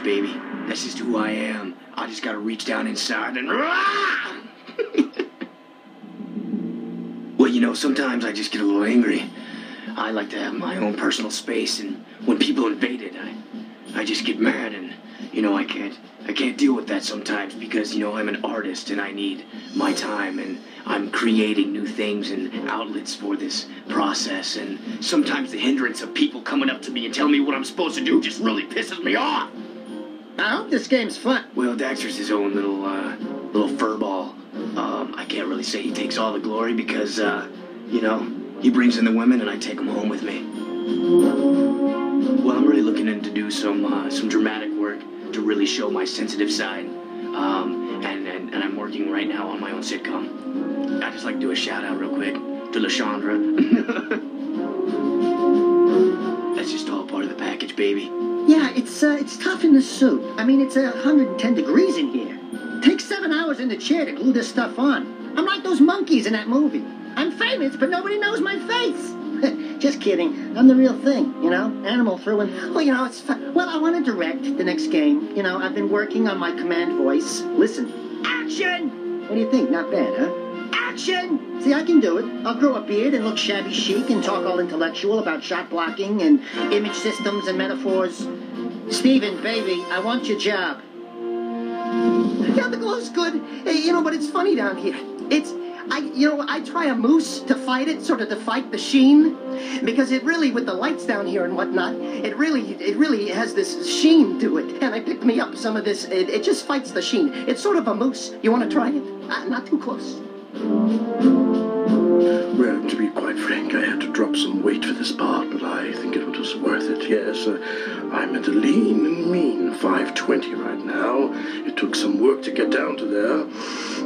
baby. That's just who I am. I just gotta reach down inside and... Well, you know, sometimes I just get a little angry. I like to have my own personal space, and when people invade it, I just get mad, and, you know, I can't deal with that sometimes because, you know, I'm an artist and I need my time, and I'm creating new things and outlets for this process, and sometimes the hindrance of people coming up to me and telling me what I'm supposed to do just really pisses me off. I hope this game's fun. Well, Daxter's his own little furball. I can't really say he takes all the glory because, you know, he brings in the women and I take them home with me. Well, I'm really looking into do some dramatic work to really show my sensitive side. And I'm working right now on my own sitcom. I'd just like to do a shout out real quick to LaShondra. That's just all part of the package, baby. Yeah, it's tough in the suit. I mean, it's 110 degrees in here. Takes 7 hours in the chair to glue this stuff on. I'm like those monkeys in that movie. I'm famous, but nobody knows my face. Just kidding. I'm the real thing, you know? Animal through and... Well, you know, it's fun. Well, I want to direct the next game. You know, I've been working on my command voice. Listen. Action! What do you think? Not bad, huh? Action! See, I can do it. I'll grow a beard and look shabby chic and talk all intellectual about shot blocking and image systems and metaphors. Steven, baby, I want your job. Yeah, the glow's good. Hey, you know, but it's funny down here. I try a moose to fight it, sort of to fight the sheen, because it really, with the lights down here and whatnot, it really has this sheen to it. And I picked me up some of this. It just fights the sheen. It's sort of a moose. You want to try it? Not too close. Well, to be quite frank, I had to drop some weight for this part, but I think it was worth it, yes. I'm at a lean and mean 520 right now. It took some work to get down to there.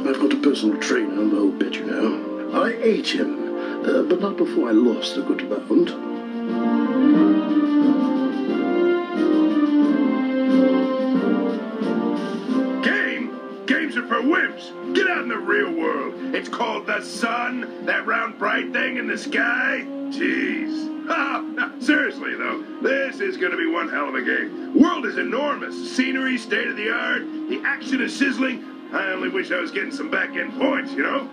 I've got a personal trainer, I'll bet you know. I ate him, but not before I lost a good amount. Games are for wimps. Get out in the real world. It's called the sun, that round bright thing in the sky. Jeez. No, seriously, though, this is going to be one hell of a game. World is enormous. Scenery, state of the art. The action is sizzling. I only wish I was getting some back-end points, you know?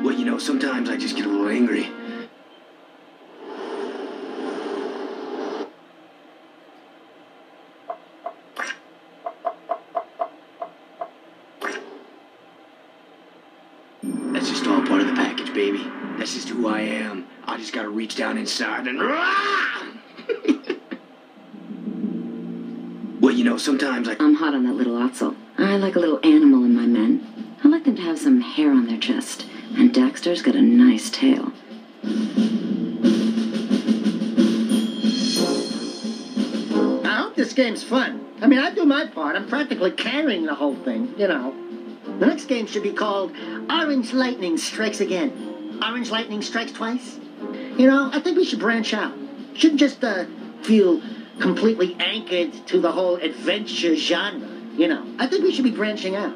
Well, you know, sometimes I just get a little angry. That's just all part of the package, baby. That's just who I am. I just gotta reach down inside and... Well, you know, sometimes I'm hot on that little Otzel. I like a little animal in my men. I like them to have some hair on their chest. And Daxter's got a nice tail. I hope this game's fun. I mean, I do my part. I'm practically carrying the whole thing, you know. The next game should be called Orange Lightning Strikes Again. Orange Lightning Strikes Twice. You know, I think we should branch out. Shouldn't just feel completely anchored to the whole adventure genre. You know, I think we should be branching out.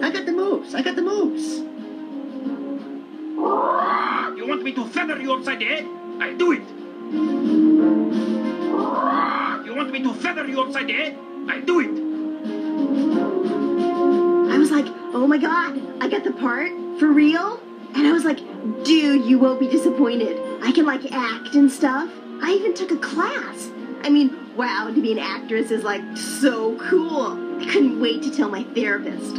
I got the moves. You want me to feather you upside the head? I'll do it. You want me to feather you upside the head? I'll do it. I was like, oh my god, I got the part? For real? And I was like, dude, you won't be disappointed. I can, like, act and stuff. I even took a class. I mean, wow, to be an actress is, like, so cool. I couldn't wait to tell my therapist.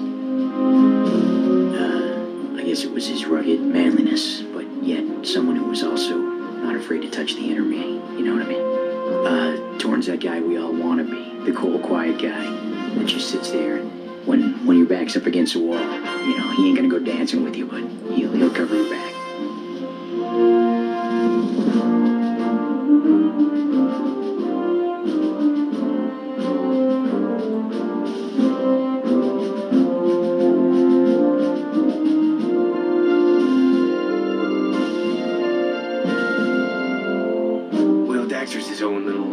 I guess it was his rugged manliness, but yet someone who was also not afraid to touch the inner me. You know what I mean? Torn's that guy we all want to be. The cold, quiet guy that just sits there and when your back's up against a wall, you know, he ain't gonna go dancing with you, but he'll cover your back. Well, Daxter's his own little,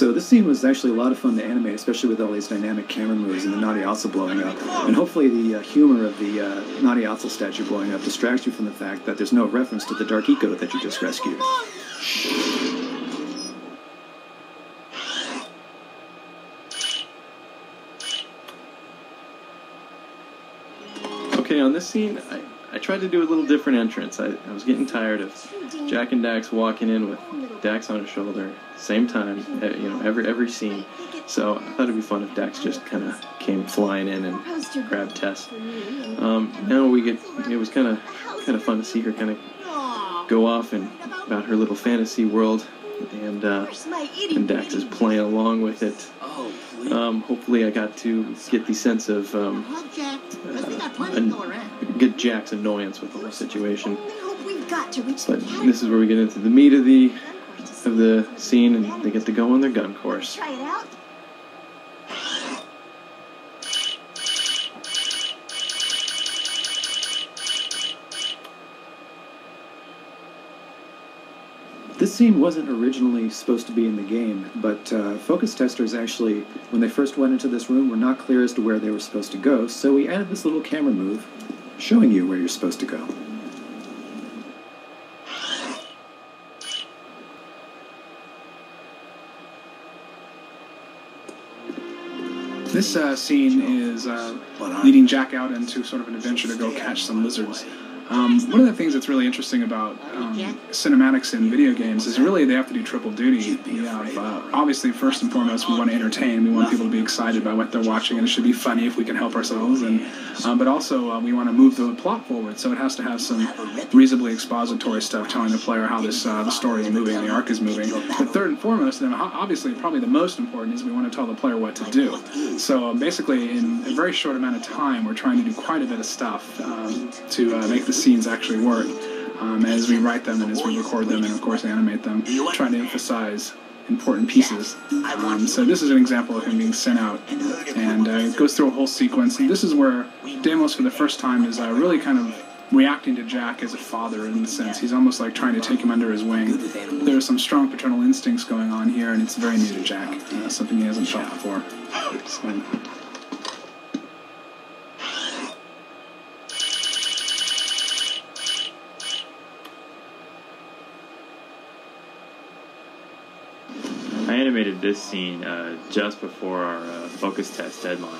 So this scene was actually a lot of fun to animate, especially with all these dynamic camera moves and the Naughty Otzel blowing up. And hopefully the humor of the Naughty Otzel statue blowing up distracts you from the fact that there's no reference to the Dark Eco that you just rescued. Okay, on this scene, I tried to do a little different entrance. I was getting tired of Jack and Dax walking in with Dax on his shoulder, same time, every scene. So I thought it'd be fun if Dax just kind of came flying in and grabbed Tess. Now it was kind of fun to see her kind of go off and about her little fantasy world, and Dax is playing along with it. Hopefully I got to get the sense of get Jack's annoyance with the whole situation. But this is where we get into the meat of the scene, and they get to go on their gun course. Try it out. This scene wasn't originally supposed to be in the game, but focus testers actually, when they first went into this room, were not clear as to where they were supposed to go, so we added this little camera move showing you where you're supposed to go. This scene is leading Jack out into sort of an adventure to go catch some lizards. One of the things that's really interesting about cinematics in video games is really they have to do triple duty. You have, obviously, first and foremost, we want to entertain. We want people to be excited by what they're watching, and it should be funny if we can help ourselves. But also, we want to move the plot forward, so it has to have some reasonably expository stuff telling the player how this the story is moving and the arc is moving. But third and foremost, and obviously probably the most important, is we want to tell the player what to do. So basically, in a very short amount of time, we're trying to do quite a bit of stuff to make the scenes actually work as we write them and as we record them and of course animate them, trying to emphasize important pieces. So this is an example of him being sent out, and it goes through a whole sequence, and this is where Deimos for the first time is really kind of reacting to Jack as a father in the sense. He's almost like trying to take him under his wing. There are some strong paternal instincts going on here, and it's very new to Jack, something he hasn't felt before. So, I animated this scene just before our focus test deadline.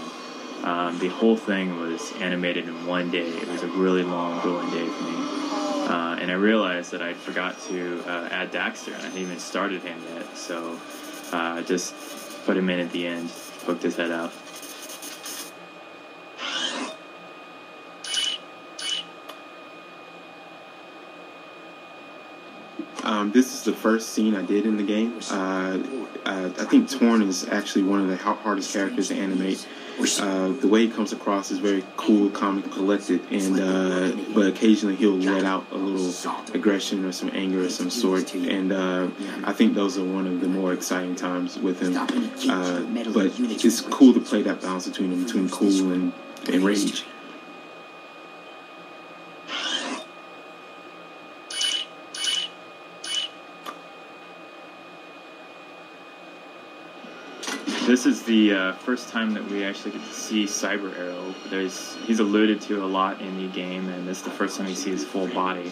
The whole thing was animated in one day. It was a really long, grueling day for me. And I realized that I forgot to add Daxter, and I hadn't even started him yet. So I just put him in at the end, poked his head out. This is the first scene I did in the game. I think Torn is actually one of the hardest characters to animate. The way he comes across is very cool, calm, and collected, and but occasionally he'll let out a little aggression or some anger of some sort, and I think those are one of the more exciting times with him. But it's cool to play that balance between cool and rage. This is the first time that we actually get to see Cyber Arrow. He's alluded to a lot in the game, and this is the first time you see his full body.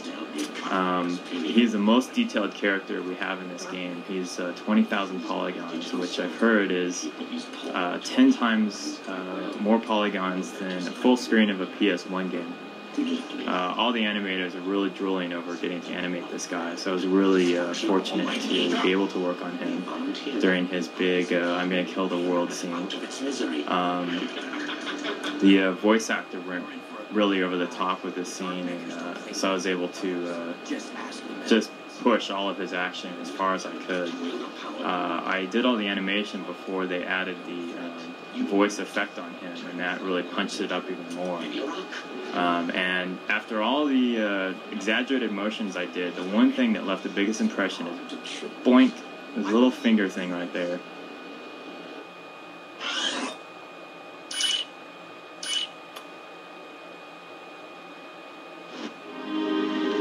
He's the most detailed character we have in this game. He's 20,000 polygons, which I've heard is 10 times more polygons than a full screen of a PS1 game. All the animators are really drooling over getting to animate this guy, so I was really fortunate to be able to work on him during his big I'm gonna kill the world scene. The voice actor went really over the top with this scene, and so I was able to just push all of his action as far as I could. I did all the animation before they added the voice effect on him, and that really punched it up even more. And after all the exaggerated motions I did, the one thing that left the biggest impression is boink, this little finger thing right there.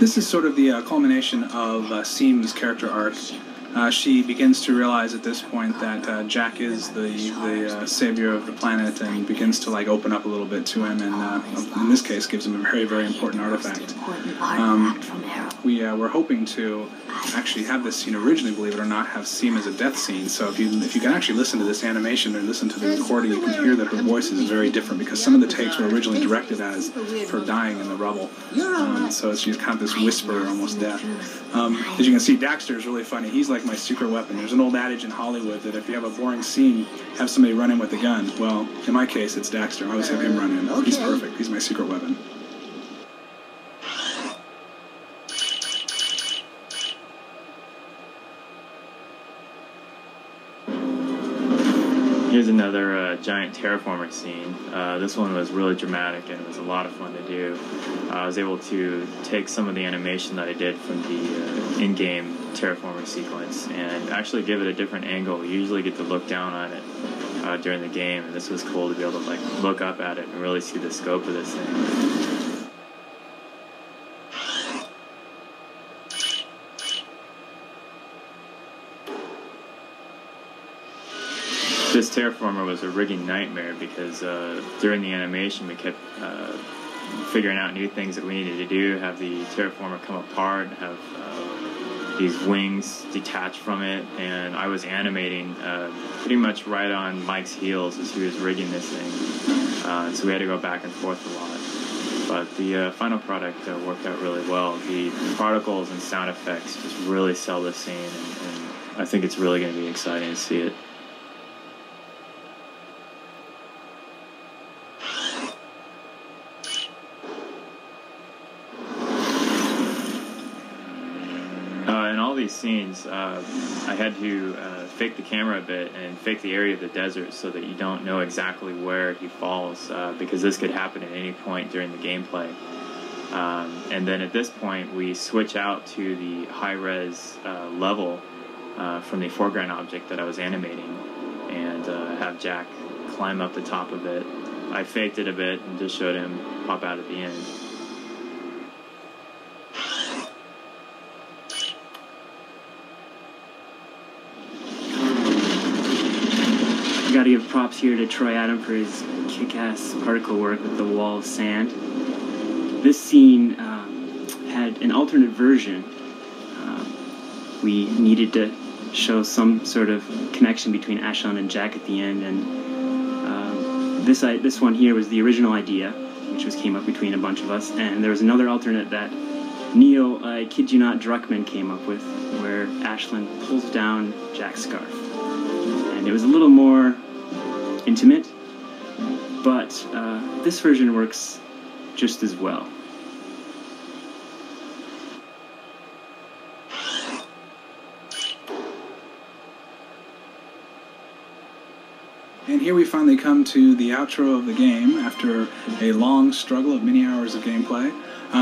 this is sort of the culmination of Seam's character arc. she begins to realize at this point that Jack is the savior of the planet, and begins to like open up a little bit to him, and in this case gives him a very, very important artifact. We're hoping to actually have this scene originally, believe it or not, have seem as a death scene. So if you can actually listen to this animation or listen to the recording, you can hear that her voice is very different, because some of the takes were originally directed as her dying in the rubble. So she's kind of this whisper, almost death. As you can see, Daxter is really funny. He's like my secret weapon. There's an old adage in Hollywood that if you have a boring scene, have somebody run in with a gun. Well, in my case, it's Daxter. I always have him run in. He's perfect. He's my secret weapon. Here's another giant terraformer scene. This one was really dramatic and it was a lot of fun to do. I was able to take some of the animation that I did from the in-game terraformer sequence and actually give it a different angle. You usually get to look down on it during the game, and this was cool to be able to like look up at it and really see the scope of this thing. This terraformer was a rigging nightmare because during the animation we kept figuring out new things that we needed to do, have the terraformer come apart, have these wings detach from it, and I was animating pretty much right on Mike's heels as he was rigging this thing, so we had to go back and forth a lot. But the final product worked out really well. The particles and sound effects just really sell this scene, and I think it's really going to be exciting to see it. In all these scenes, I had to fake the camera a bit and fake the area of the desert so that you don't know exactly where he falls, because this could happen at any point during the gameplay. And then at this point, we switch out to the high-res level from the foreground object that I was animating, and have Jack climb up the top of it. I faked it a bit and just showed him pop out at the end. Got to give props here to Troy Adam for his kick-ass particle work with the wall of sand. This scene had an alternate version. We needed to show some sort of connection between Ashlyn and Jack at the end, and this one here was the original idea, which came up between a bunch of us, and there was another alternate that Neil, I kid you not, Druckmann came up with, where Ashlyn pulls down Jack's scarf. And it was a little more intimate, but this version works just as well. And here we finally come to the outro of the game after a long struggle of many hours of gameplay.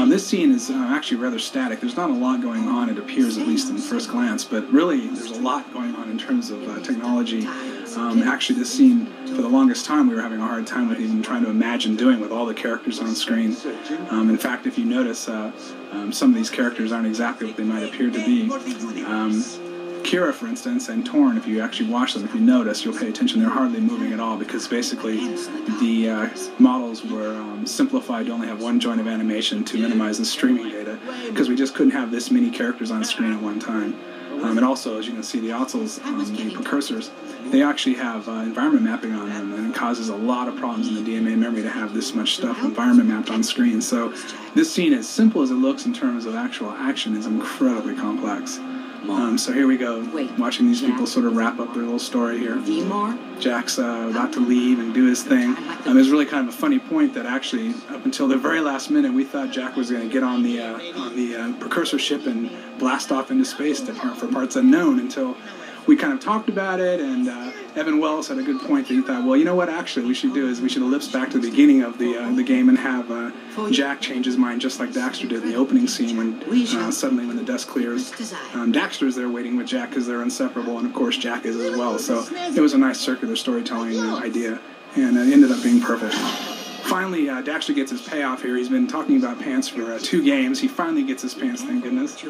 This scene is actually rather static. There's not a lot going on, it appears, at least in first glance, but really there's a lot going on in terms of technology. Actually, this scene, for the longest time, we were having a hard time with even trying to imagine doing with all the characters on screen. In fact, if you notice, some of these characters aren't exactly what they might appear to be. Kira, for instance, and Torn, if you actually watch them, if you notice, you'll pay attention, they're hardly moving at all, because basically the models were simplified to only have one joint of animation to minimize the streaming data, because we just couldn't have this many characters on screen at one time. And also, as you can see, the Otzels, the precursors, they actually have environment mapping on them, and it causes a lot of problems in the DMA memory to have this much stuff environment mapped on screen. So this scene, as simple as it looks in terms of actual action, is incredibly complex. So here we go, watching these people sort of wrap up their little story here. Jack's about to leave and do his thing. There's really kind of a funny point that actually, up until the very last minute, we thought Jack was going to get on the precursor ship and blast off into space for parts unknown, until we kind of talked about it, and Evan Wells had a good point that he thought, well, you know what, actually we should do is we should ellipse back to the beginning of the game and have Jack change his mind just like Daxter did in the opening scene, when suddenly when the dust clears, Daxter's there waiting with Jack because they're inseparable, and of course Jack is as well. So it was a nice circular storytelling idea, and it ended up being perfect. Finally, Daxter gets his payoff here. He's been talking about pants for 2 games. He finally gets his pants, thank goodness.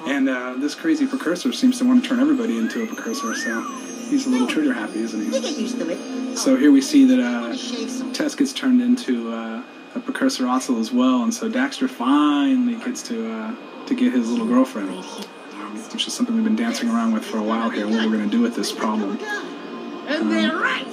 And this crazy precursor seems to want to turn everybody into a precursor, so he's a little trigger happy, isn't he? We get used to it. So here we see that Tess gets turned into a precursor also as well, and so Daxter finally gets to get his little girlfriend, which is something we've been dancing around with for a while here, what we're going to do with this problem. And they're right.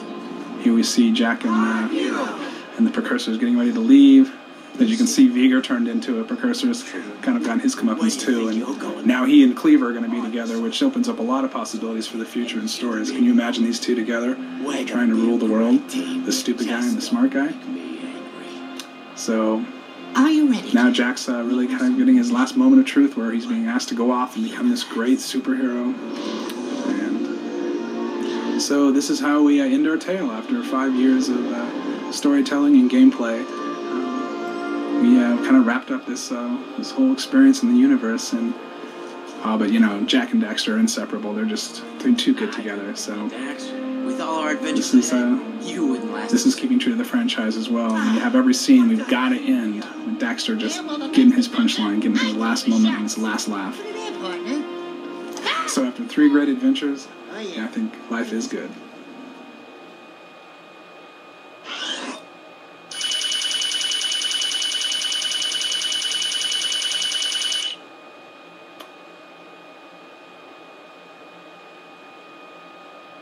Here we see Jack and the precursors getting ready to leave. As you can see, Viger turned into a precursor, has kind of gotten his comeuppance too, and now he and Cleaver are going to be together, which opens up a lot of possibilities for the future in stories. Can you imagine these two together, trying to rule the world? The stupid guy and the smart guy? So, are you ready? Now Jack's really kind of getting his last moment of truth, where he's being asked to go off and become this great superhero. And so this is how we end our tale after 5 years of storytelling and gameplay. We kind of wrapped up this whole experience in the universe, and but you know, Jack and Daxter are inseparable. They're too good together. So With all our adventures, you wouldn't last. This is keeping true to the franchise as well. And you have every scene we've got to end with Daxter just getting his punchline, getting his last moment and his last laugh. So after 3 great adventures, yeah, I think life is good.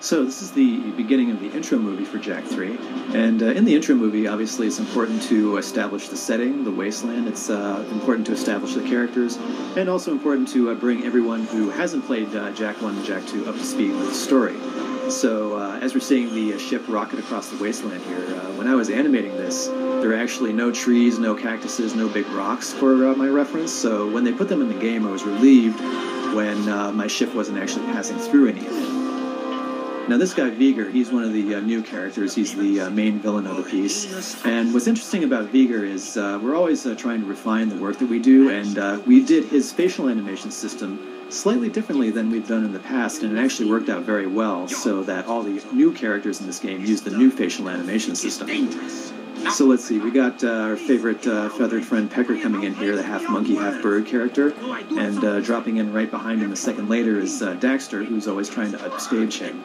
So this is the beginning of the intro movie for Jak 3, and in the intro movie, obviously, it's important to establish the setting, the wasteland. It's important to establish the characters, and also important to bring everyone who hasn't played Jak 1 and Jak 2 up to speed with the story. So as we're seeing the ship rocket across the wasteland here, when I was animating this, there were actually no trees, no cactuses, no big rocks for my reference. So when they put them in the game, I was relieved when my ship wasn't actually passing through any of it. Now this guy Viger, he's one of the new characters. He's the main villain of the piece. And what's interesting about Viger is we're always trying to refine the work that we do, and we did his facial animation system slightly differently than we've done in the past, and it actually worked out very well, so that all the new characters in this game use the new facial animation system. So let's see, we got our favorite feathered friend Pecker coming in here, the half-monkey, half-bird character, and dropping in right behind him a second later is Daxter, who's always trying to upstage him.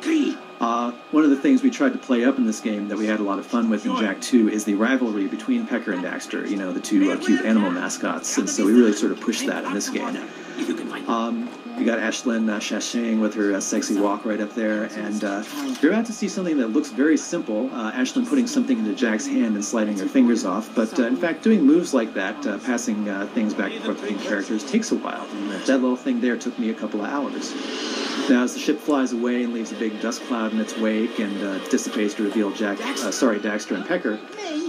One of the things we tried to play up in this game that we had a lot of fun with in Jak 2 is the rivalry between Pecker and Daxter, you know, the two cute animal mascots, and so we really sort of pushed that in this game. We got Ashlyn sashaying with her sexy walk right up there, and you're about to see something that looks very simple, Ashlyn putting something into Jack's hand and sliding her fingers off, but in fact doing moves like that, passing things back and forth between characters, takes a while. That little thing there took me a couple of hours. Now as the ship flies away and leaves a big dust cloud in its wake and dissipates to reveal Daxter and Pecker,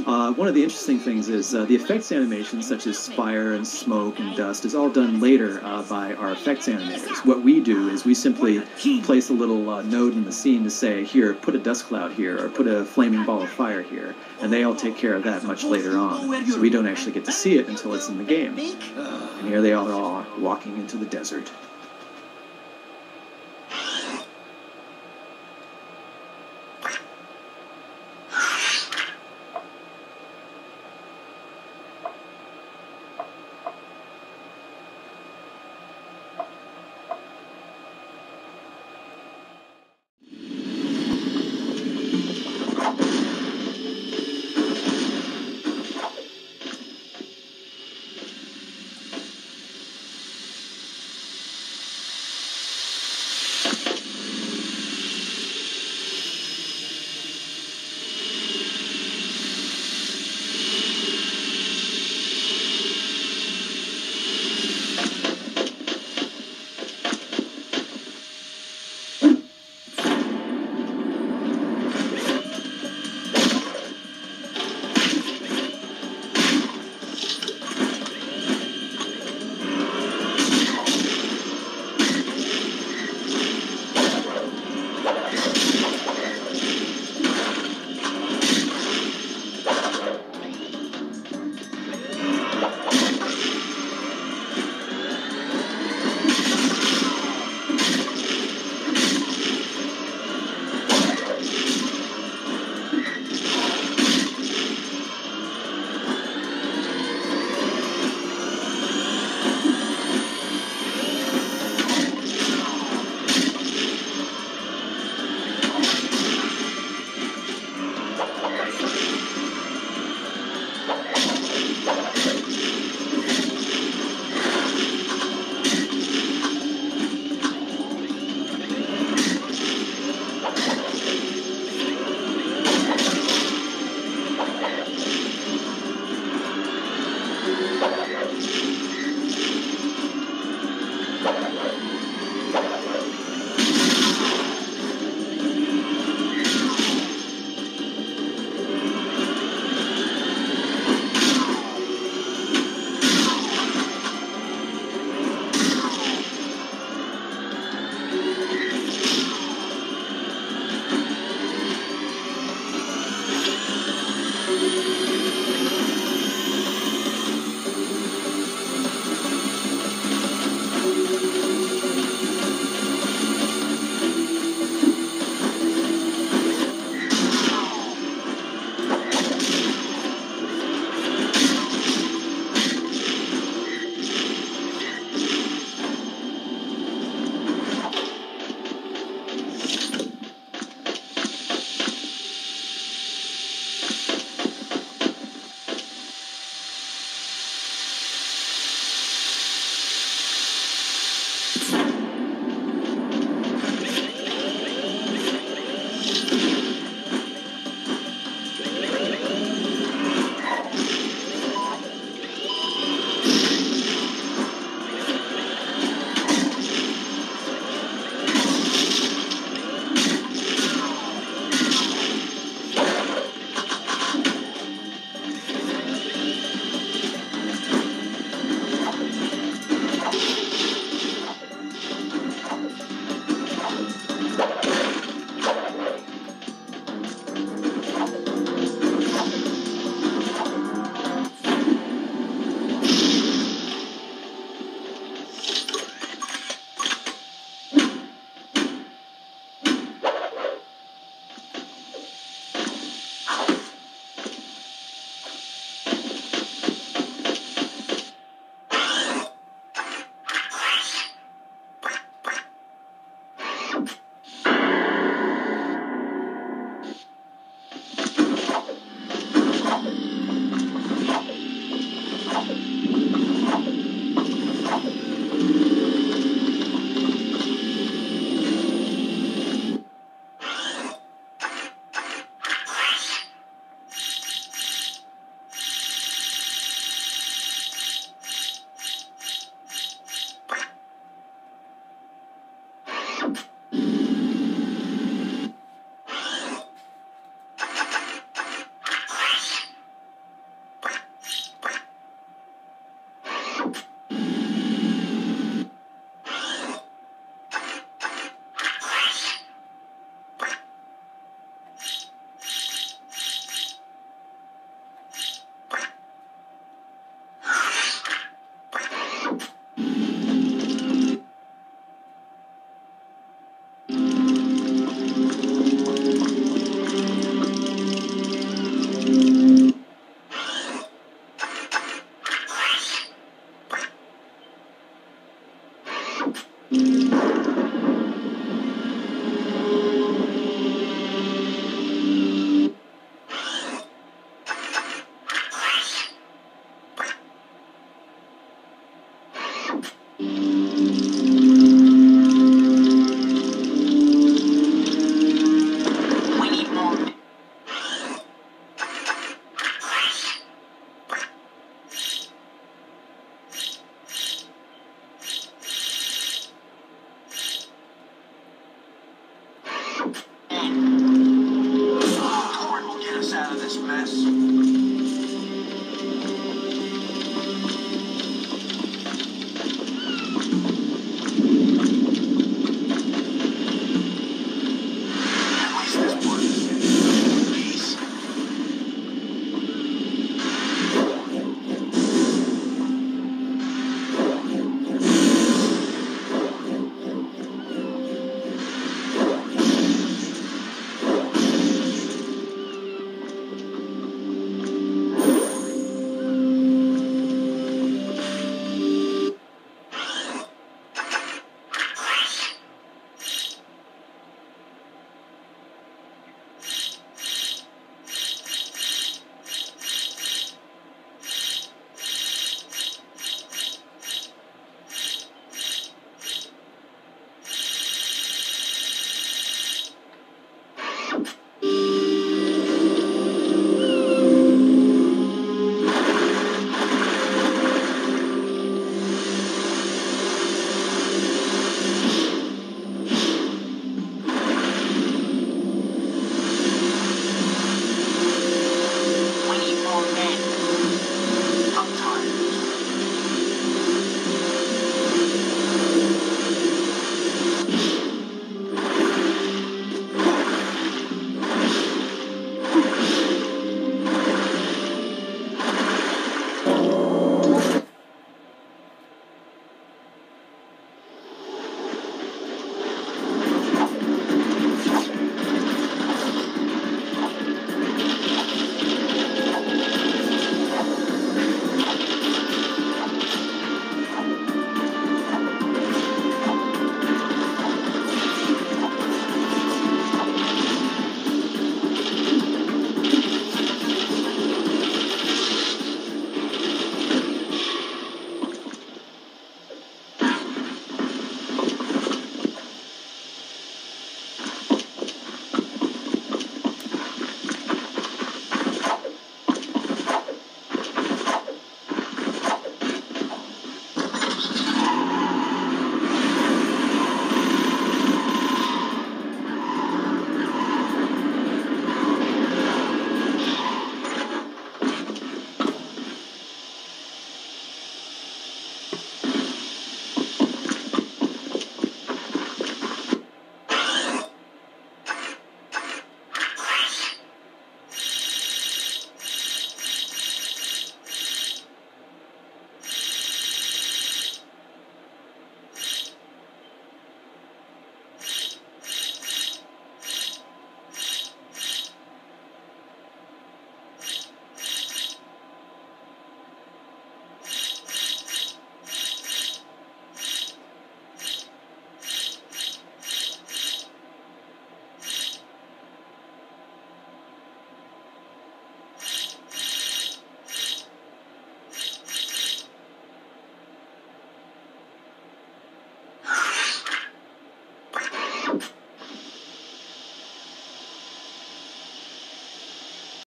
one of the interesting things is the effects animations such as fire and smoke and dust is all done later by our effects animators. What we do is we simply place a little node in the scene to say, here, put a dust cloud here, or put a flaming ball of fire here, and they all take care of that much later on. So we don't actually get to see it until it's in the game. And here they all are walking into the desert.